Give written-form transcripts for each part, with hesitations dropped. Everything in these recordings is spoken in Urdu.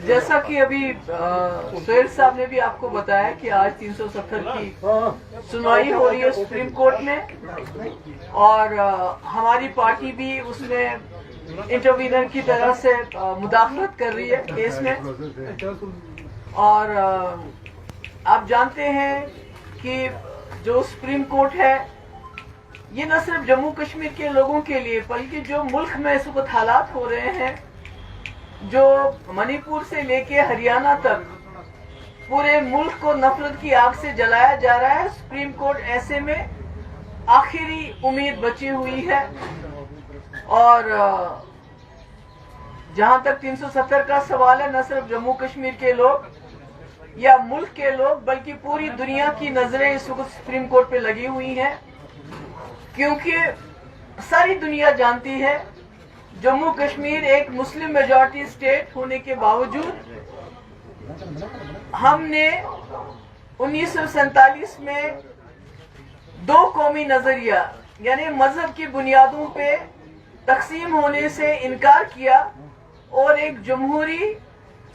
جیسا کہ ابھی سہیل صاحب نے بھی آپ کو بتایا کہ آج 370 کی سنوائی ہو رہی ہے سپریم کورٹ میں، اور ہماری پارٹی بھی اس میں انٹروینر کی طرح سے مداخلت کر رہی ہے کیس میں. اور آپ جانتے ہیں کہ جو سپریم کورٹ ہے یہ نہ صرف جموں کشمیر کے لوگوں کے لیے بلکہ جو ملک میں اس وقت حالات ہو رہے ہیں، جو منی پور سے لے کے ہریانہ تک پورے ملک کو نفرت کی آگ سے جلایا جا رہا ہے، سپریم کورٹ ایسے میں آخری امید بچی ہوئی ہے. اور جہاں تک 370 کا سوال ہے، نہ صرف جموں کشمیر کے لوگ یا ملک کے لوگ بلکہ پوری دنیا کی نظریں اس وقت سپریم کورٹ پہ لگی ہوئی ہیں، کیونکہ ساری دنیا جانتی ہے جموں کشمیر ایک مسلم میجورٹی اسٹیٹ ہونے کے باوجود ہم نے 1947 میں دو قومی نظریہ یعنی مذہب کی بنیادوں پہ تقسیم ہونے سے انکار کیا اور ایک جمہوری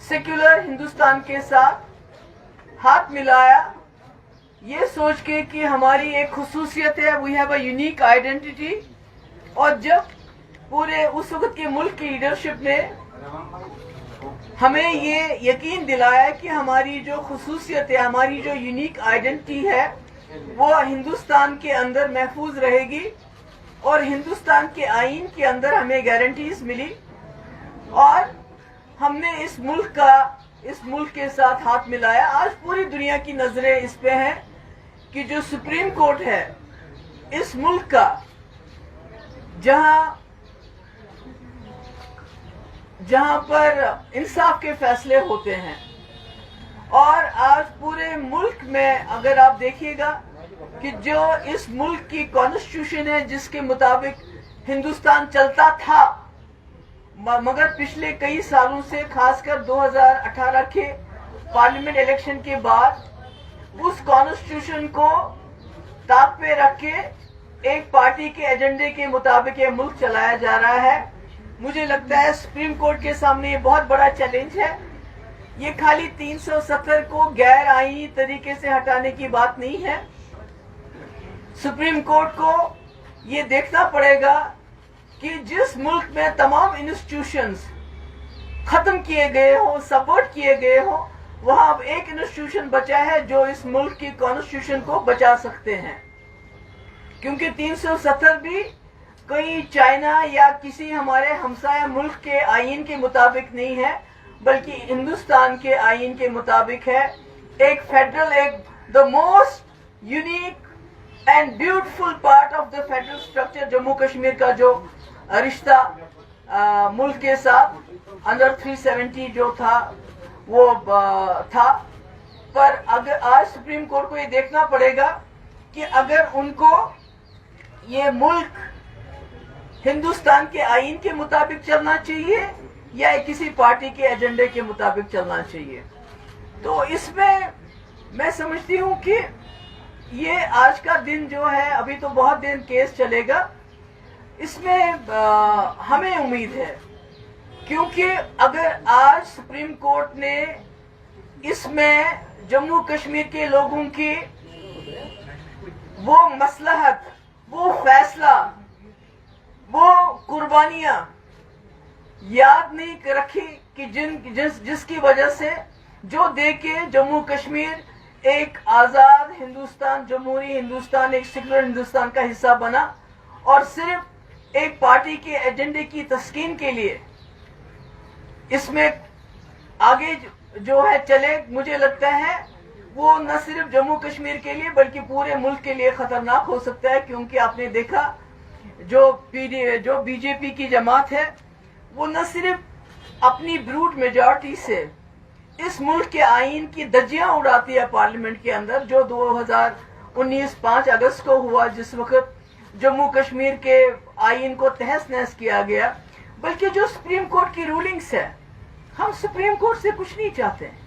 سیکولر ہندوستان کے ساتھ ہاتھ ملایا، یہ سوچ کے کہ ہماری ایک خصوصیت ہے، we have a unique identity. اور جب پورے اس وقت کے ملک کی لیڈرشپ نے ہمیں یہ یقین دلایا کہ ہماری جو خصوصیت ہے، ہماری جو یونیک آئیڈینٹی ہے وہ ہندوستان کے اندر محفوظ رہے گی اور ہندوستان کے آئین کے اندر ہمیں گارنٹیز ملی، اور ہم نے اس ملک کے ساتھ ہاتھ ملایا. آج پوری دنیا کی نظریں اس پہ ہیں کہ جو سپریم کورٹ ہے اس ملک کا، جہاں پر انصاف کے فیصلے ہوتے ہیں، اور آج پورے ملک میں اگر آپ دیکھیے گا کہ جو اس ملک کی کانسٹیٹیوشن ہے جس کے مطابق ہندوستان چلتا تھا، مگر پچھلے کئی سالوں سے خاص کر 2018 کے پارلیمنٹ الیکشن کے بعد اس کانسٹیٹیوشن کو طاق پہ رکھ کے ایک پارٹی کے ایجنڈے کے مطابق یہ ملک چلایا جا رہا ہے. مجھے لگتا ہے سپریم کورٹ کے سامنے یہ بہت بڑا چیلنج ہے. یہ خالی 370 کو غیر آئینی طریقے سے ہٹانے کی بات نہیں ہے. سپریم کورٹ کو یہ دیکھنا پڑے گا کہ جس ملک میں تمام انسٹیٹیوشنز ختم کیے گئے ہوں، سپورٹ کیے گئے ہوں، وہاں اب ایک انسٹیٹیوشن بچا ہے جو اس ملک کی کانسٹیٹیوشن کو بچا سکتے ہیں. کیونکہ 370 بھی کہیں چائنا یا کسی ہمارے ہمسایہ ملک کے آئین کے مطابق نہیں ہے، بلکہ ہندوستان کے آئین کے مطابق ہے. ایک فیڈرل، ایک the most unique and beautiful part of the federal structure Jammu Kashmir کا جو رشتہ ملک کے ساتھ انڈر 370 جو تھا وہ تھا. پر اگر آج سپریم کورٹ کو یہ دیکھنا پڑے گا کہ اگر ان کو یہ ملک ہندوستان کے آئین کے مطابق چلنا چاہیے یا کسی پارٹی کے ایجنڈے کے مطابق چلنا چاہیے. تو اس میں سمجھتی ہوں کہ یہ آج کا دن جو ہے، ابھی تو بہت دن کیس چلے گا، اس میں ہمیں امید ہے، کیونکہ اگر آج سپریم کورٹ نے اس میں جموں کشمیر کے لوگوں کی وہ مصلحت، وہ فیصلہ، وہ قربانیاں یاد نہیں رکھی کہ جس کی وجہ سے جو دے کے جموں کشمیر ایک آزاد ہندوستان، جمہوری ہندوستان، ایک سیکولر ہندوستان کا حصہ بنا، اور صرف ایک پارٹی کے ایجنڈے کی تسکین کے لیے اس میں آگے جو ہے چلے، مجھے لگتا ہے وہ نہ صرف جموں کشمیر کے لیے بلکہ پورے ملک کے لیے خطرناک ہو سکتا ہے. کیونکہ آپ نے دیکھا جو بی جے پی کی جماعت ہے وہ نہ صرف اپنی بروٹ میجورٹی سے اس ملک کے آئین کی دھجیاں اڑاتی ہے پارلیمنٹ کے اندر، جو 2019 5 اگست کو ہوا، جس وقت جموں کشمیر کے آئین کو تہس نہس کیا گیا، بلکہ جو سپریم کورٹ کی رولنگز ہے. ہم سپریم کورٹ سے کچھ نہیں چاہتے ہیں.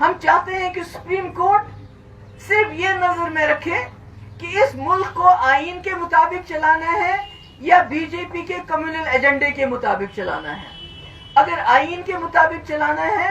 ہم چاہتے ہیں کہ سپریم کورٹ صرف یہ نظر میں رکھے کہ اس ملک کو آئین کے مطابق چلانا ہے یا بی جے پی کے کمیونل ایجنڈے کے مطابق چلانا ہے. اگر آئین کے مطابق چلانا ہے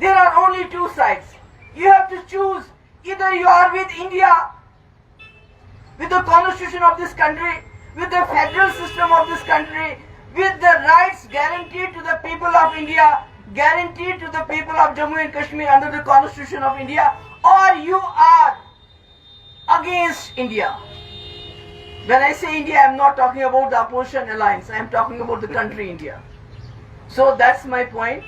There are only two sides. You have to choose. Either you are with India, with the constitution of this country, with the federal system of this country, with the rights guaranteed to the people of India, guaranteed to the people of Jammu and Kashmir under the constitution of India, or you are against India. When I say India, I am not talking about the opposition alliance. I am talking about the country India. So that's my point.